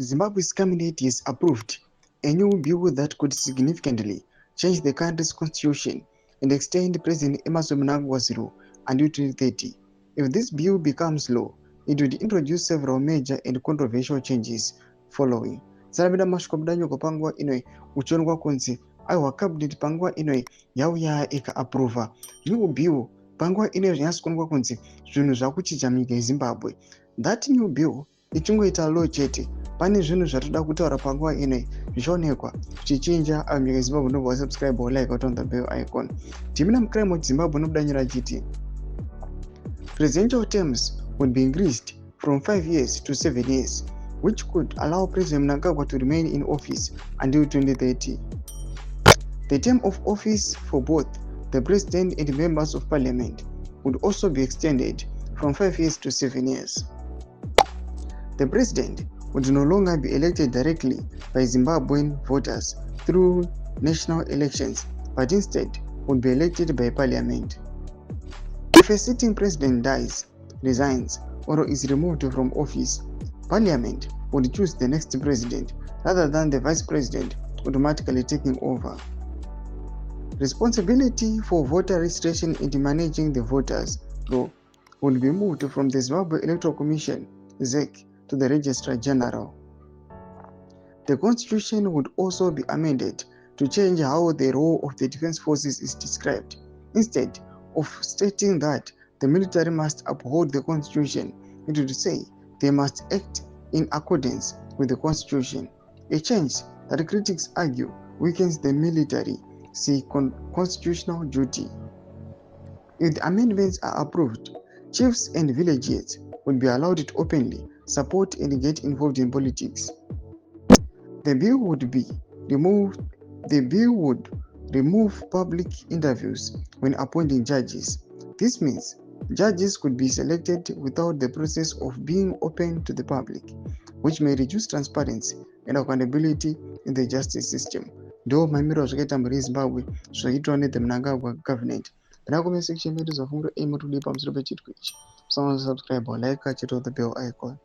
Zimbabwe's cabinet has approved a new bill that could significantly change the country's constitution and extend President Emmerson Mnangagwa's rule until 2030. If this bill becomes law, it would introduce several major and controversial changes following. Salamida mashikobudanyo kupangwa inoi uchonwa kunzi aiwa cabinet pangwa inoi yauya ika-approva new bill pangwa inoi zvinyatsonwa kunzi zvinhu zvakuchicha munyika yeZimbabwe. That new bill ichingoita law chete pane zvinhu zvatoda kutaura panguva inoi zvichaonekwa zvichichinja munyika yeZimbabwe. Ndobva subscribe or like on the bell icon. Timina mukrime weZimbabwe nokudanyira achiti presidential terms would be increased from 5 years to 7 years, which could allow President Mnangagwa to remain in office until 2030. The term of office for both the president and members of parliament would also be extended from 5 years to 7 years. The president would no longer be elected directly by Zimbabwean voters through national elections, but instead would be elected by parliament. If a sitting president dies, resigns, or is removed from office, parliament would choose the next president rather than the vice president automatically taking over. Responsibility for voter registration and managing the voters roll would be moved from the Zimbabwe Electoral Commission (ZEC) to the Registrar General. The constitution would also be amended to change how the role of the defense forces is described. Instead of stating that the military must uphold the constitution, it would say they must act in accordance with the constitution, a change that critics argue weakens the military constitutional duty. If the amendments are approved, chiefs and villages would be allowed to openly support and get involved in politics. The bill would remove public interviews when appointing judges. This means judges could be selected without the process of being open to the public, which may reduce transparency and accountability in the justice system. Ndo mamiriro zvakaita mhuri yeZimbabwe zvaitwa ne the Mnangagwa government. Pana comment section medu zvafungiro aim kuti pamusoro pechitwi ichi. Subscribe or like, check out the bell icon.